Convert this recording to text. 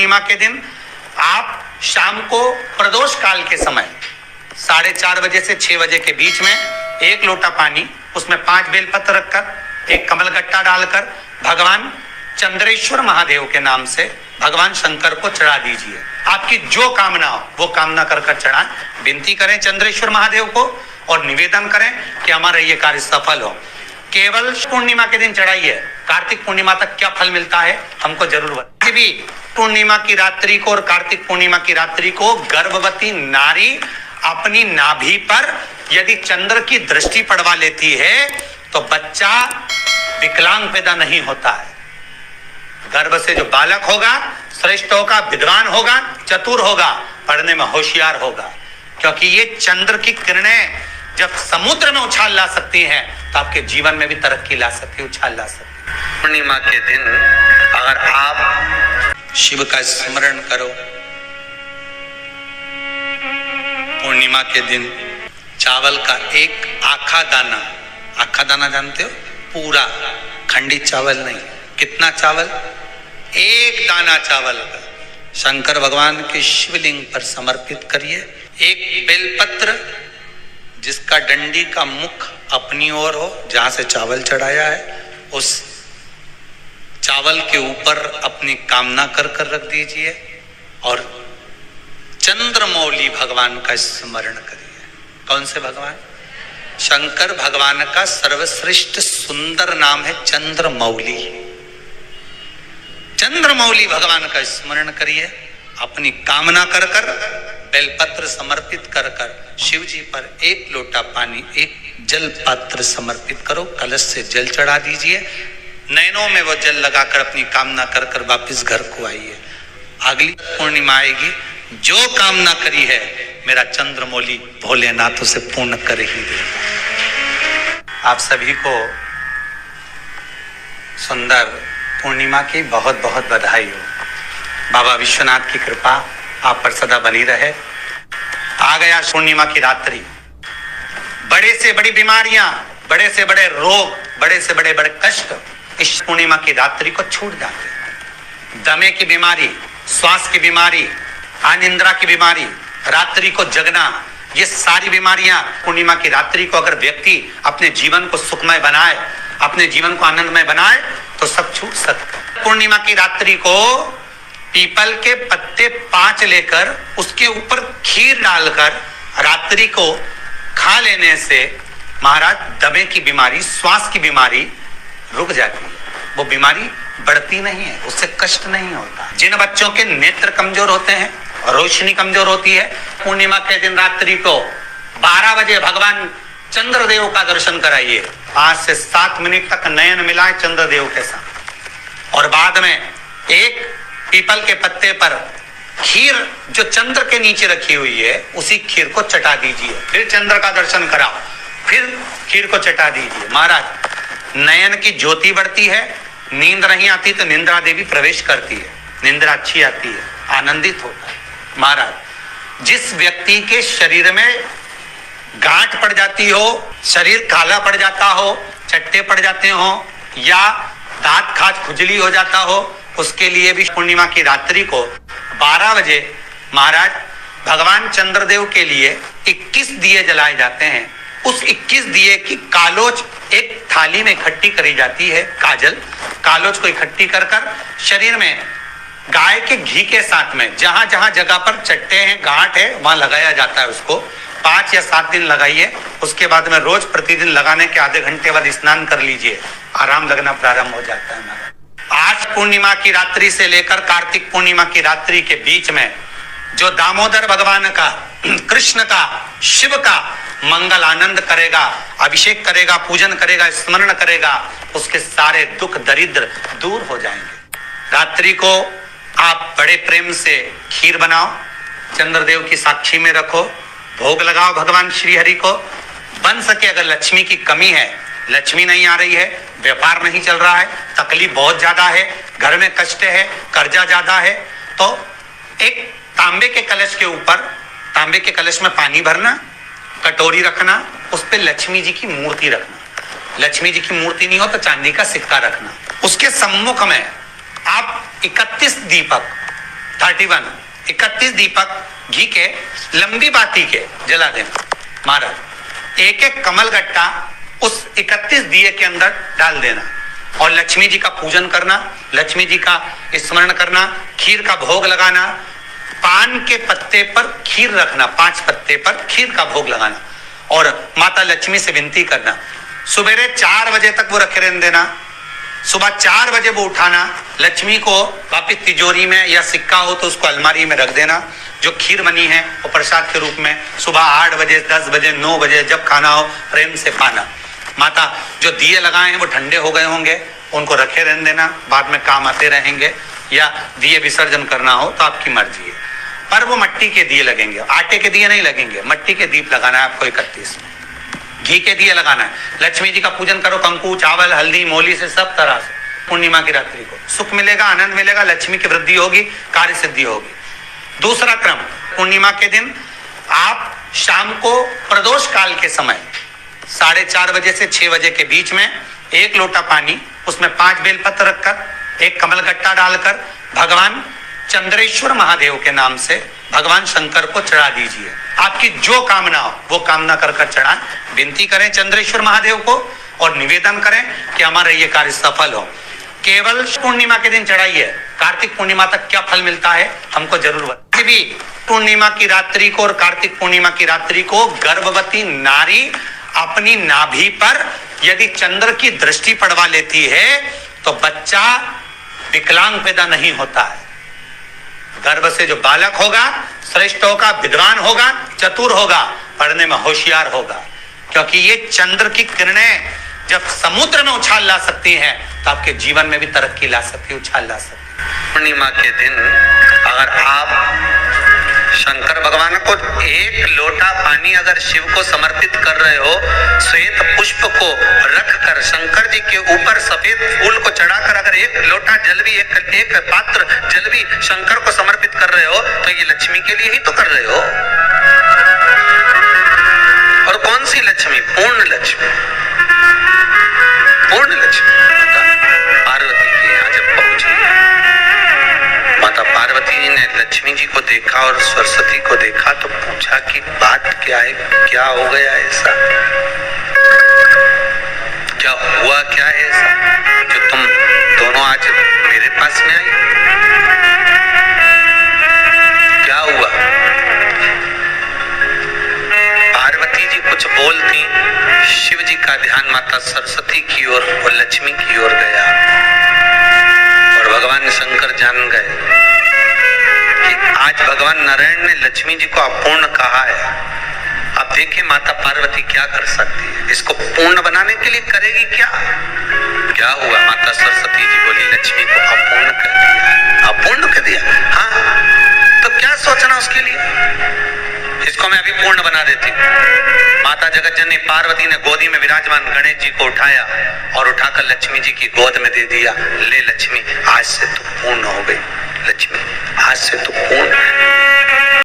पूर्णिमा के दिन आप शाम को प्रदोष काल के समय 4:30 बजे से 6 बजे के बीच में 1 लोटा पानी, उसमें 5 बेलपत्र रखकर, 1 कमलगट्टा डालकर भगवान चंद्रेश्वर महादेव के नाम से भगवान शंकर को चढ़ा दीजिए। आपकी जो कामना हो वो कामना कर चढ़ाएं। विनती करें चंद्रेश्वर महादेव को और निवेदन करें कि हमारा ये कार्य सफल हो। केवल पूर्णिमा के दिन चढ़ाइए, कार्तिक पूर्णिमा तक क्या फल मिलता है हमको जरूर बताइए। भी पूर्णिमा की रात्रि को और कार्तिक पूर्णिमा की रात्रि को गर्भवती नारी अपनी नाभि पर यदि चंद्र की दृष्टि पड़वा लेती है तो बच्चा विकलांग पैदा नहीं होता है। गर्भ से जो बालक होगा श्रेष्ठ होगा, विद्वान होगा, चतुर होगा, पढ़ने में होशियार होगा, क्योंकि ये चंद्र की किरणें जब समुद्र में उछाल ला सकती हैं तो आपके जीवन में भी तरक्की ला सकती है, उछाल ला सकती है। पूर्णिमा के दिन अगर आप शिव का स्मरण करो, पूर्णिमा के दिन चावल का एक आखा दाना जानते हो, पूरा खंडित चावल नहीं, कितना चावल, 1 दाना चावल का शंकर भगवान के शिवलिंग पर समर्पित करिए। 1 बेलपत्र जिसका डंडी का मुख अपनी ओर हो, जहां से चावल चढ़ाया है, उस चावल के ऊपर अपनी कामना कर रख दीजिए और चंद्रमौली भगवान का स्मरण करिए। कौन से भगवान? शंकर भगवान का सर्वश्रेष्ठ सुंदर नाम है चंद्रमौली। चंद्रमौली भगवान का स्मरण करिए, अपनी कामना कर बेलपत्र समर्पित कर शिव जी पर 1 लोटा पानी, 1 जल पात्र समर्पित करो, कलश से जल चढ़ा दीजिए, नैनों में वो जल लगाकर अपनी कामना कर वापिस घर को आइए। अगली पूर्णिमा आएगी, जो कामना करी है मेरा चंद्रमौली भोलेनाथ उसे पूर्ण कर ही देगा। आप सभी को सुंदर पूर्णिमा की बहुत बहुत बधाई हो। बाबा विश्वनाथ की कृपा आप पर सदा बनी रहे। आ गया पूर्णिमा की रात्रि, बड़े से बड़ी बीमारियां, बड़े से बड़े रोग, बड़े से बड़े कष्ट इस पूर्णिमा की रात्रि को छूट जाते हैं। दमे की बीमारी, श्वास की बीमारी, अनिद्रा की बीमारी, रात्रि को जगना, ये सारी बीमारियां पूर्णिमा की रात्रि को अगर व्यक्ति अपने जीवन को सुखमय बनाए, अपने जीवन को आनंदमय बनाए तो सब छूट सकता है। पूर्णिमा की रात्रि को पीपल के पत्ते 5 लेकर उसके ऊपर खीर डालकर रात्रि को खा लेने से महाराज दमे की बीमारी, श्वास की बीमारी रुक जाती है। वो बीमारी बढ़ती नहीं है, उससे कष्ट नहीं होता। जिन बच्चों के नेत्र कमजोर होते हैं, रोशनी कमजोर होती है, पूर्णिमा के दिन रात्रि को 12 बजे भगवान चंद्रदेव का दर्शन कराइए। 5 से 7 मिनट तक नयन मिलाए चंद्रदेव के साथ और बाद में एक पीपल के पत्ते पर खीर जो चंद्र के नीचे रखी हुई है उसी खीर को चटा दीजिए। फिर चंद्र का दर्शन कराओ, फिर खीर को चटा दीजिए। महाराज नयन की ज्योति बढ़ती है, नींद नहीं आती तो निंद्रा देवी प्रवेश करती है, निंद्रा अच्छी आती है, आनंदित होता है। महाराज जिस व्यक्ति के शरीर में गांठ पड़ जाती हो, शरीर काला पड़ जाता हो, चट्टे पड़ जाते हो या दांत खाज खुजली हो जाता हो, उसके लिए भी पूर्णिमा की रात्रि को 12 बजे महाराज भगवान चंद्रदेव के लिए 21 दिए जलाए जाते हैं। उस 21 दिए की कालोच एक थाली में इकट्ठी करी जाती है, कालोच को इकट्ठी कर शरीर में गाय के घी के साथ में जहां जहां जगह पर चट्टे हैं, गांठ है, वहां लगाया जाता है। उसको 5 या 7 दिन लगाइए। उसके बाद में रोज प्रतिदिन लगाने के आधे घंटे बाद स्नान कर लीजिए, आराम लगना प्रारंभ हो जाता है। आज पूर्णिमा की रात्रि से लेकर कार्तिक पूर्णिमा की रात्रि के बीच में जो दामोदर भगवान का, कृष्ण का, शिव का मंगल आनंद करेगा, अभिषेक करेगा, पूजन करेगा, स्मरण करेगा, उसके सारे दुख दरिद्र दूर हो जाएंगे। रात्रि को आप बड़े प्रेम से खीर बनाओ, चंद्रदेव की साक्षी में रखो, भोग लगाओ भगवान श्री हरि को। बन सके अगर लक्ष्मी की कमी है, लक्ष्मी नहीं आ रही है, व्यापार नहीं चल रहा है, तकलीफ बहुत ज्यादा है, घर में कष्ट है, कर्जा ज्यादा है, तो एक तांबे के कलश के ऊपर, तांबे के कलश में पानी भरना, कटोरी रखना, उस पे लक्ष्मी जी की मूर्ति रखना। लक्ष्मी जी की मूर्ति नहीं हो तो चांदी का सिक्का रखना। उसके सम्मुख में आप 31 दीपक 31 दीपक घी के लंबी बाती के जला देना। महाराज एक एक कमल गट्टा उस 31 दिए के अंदर डाल देना और लक्ष्मी जी का पूजन करना, लक्ष्मी जी का स्मरण करना, खीर का भोग लगाना, पान के पत्ते पर खीर रखना, 5 पत्ते पर खीर का भोग लगाना और माता लक्ष्मी से विनती करना। सुबेरे 4 बजे तक वो रखे रहने देना, सुबह 4 बजे वो उठाना, लक्ष्मी को वापिस तिजोरी में या सिक्का हो तो उसको अलमारी में रख देना। जो खीर बनी है वो प्रसाद के रूप में सुबह 8 बजे, 10 बजे, 9 बजे जब खाना हो प्रेम से पाना। माता जो दिए लगाए हैं वो ठंडे हो गए होंगे, उनको रखे रहने देना, बाद में काम आते रहेंगे, या दिए विसर्जन करना हो तो आपकी मर्जी है। पर वो मिट्टी के दिए लगेंगे, आटे के दिए नहीं लगेंगे, मिट्टी के दीप लगाना है आपको। 31 में घी के दिए लगाना है। लक्ष्मी जी का पूजन करो, कंकु, चावल, हल्दी, मोली से, सब तरह से। पूर्णिमा की रात्रि को सुख मिलेगा, आनंद मिलेगा, लक्ष्मी की वृद्धि होगी, कार्य सिद्धि होगी। दूसरा क्रम, पूर्णिमा के दिन आप शाम को प्रदोष काल के समय 4:30 बजे से 6 बजे के बीच में 1 लोटा पानी, उसमें 5 बेलपत्र रखकर, 1 कमल गट्टा डालकर भगवान चंद्रेश्वर महादेव के नाम से भगवान शंकर को चढ़ा दीजिए। आपकी जो कामना हो वो कामना कर चढ़ाएं, विनती करें चंद्रेश्वर महादेव को और निवेदन करें कि हमारा ये कार्य सफल हो। केवल पूर्णिमा के दिन चढ़ाइए, कार्तिक पूर्णिमा तक क्या फल मिलता है हमको जरूर बताइए। भी पूर्णिमा की रात्रि को और कार्तिक पूर्णिमा की रात्रि को गर्भवती नारी अपनी नाभि पर यदि चंद्र की दृष्टि पड़वा लेती है तो बच्चा विकलांग पैदा नहीं होता है। गर्भ से जो बालक होगा श्रेष्ठ होगा, विद्वान होगा, चतुर होगा, पढ़ने में होशियार होगा, क्योंकि ये चंद्र की किरणें जब समुद्र में उछाल ला सकती हैं तो आपके जीवन में भी तरक्की ला सकती है, उछाल ला सकती है। पूर्णिमा के दिन अगर आप शंकर भगवान को 1 लोटा पानी अगर शिव को समर्पित कर रहे हो, श्वेत पुष्प को रखकर शंकर जी के ऊपर सफेद फूल को चढ़ाकर अगर 1 लोटा जल भी, एक पात्र जल भी शंकर को समर्पित कर रहे हो तो ये लक्ष्मी के लिए ही तो कर रहे हो। और कौन सी लक्ष्मी? पूर्ण लक्ष्मी। पूर्ण लक्ष्मी पार्वती के यहाँ जब पहुंची, माता पार्वती जी ने लक्ष्मी जी को देखा और सरस्वती को देखा तो पूछा कि बात क्या है, क्या हो गया ऐसा, क्या हुआ, क्या है ऐसा जो तुम दोनों आज मेरे पास में आई, क्या हुआ? पार्वती जी कुछ बोलती, शिव जी का ध्यान माता सरस्वती की ओर और लक्ष्मी की ओर गया और भगवान शंकर जान गए कि आज भगवान नारायण ने लक्ष्मी जी को अपूर्ण कहा है। अब देखिए माता पार्वती क्या कर सकती है, इसको पूर्ण बनाने के लिए करेगी क्या? क्या हुआ? माता सरस्वती जी बोली लक्ष्मी को अपूर्ण कर दिया। अपूर्ण कर दिया? हाँ, तो क्या सोचना उसके लिए, इसको मैं अभी पूर्ण बना देती। माता जगत जननी पार्वती ने गोदी में विराजमान गणेश जी को उठाया और उठाकर लक्ष्मी जी की गोद में दे दिया। ले लक्ष्मी, आज से तू पूर्ण हो गई। लक्ष्मी आज से तू पूर्ण है।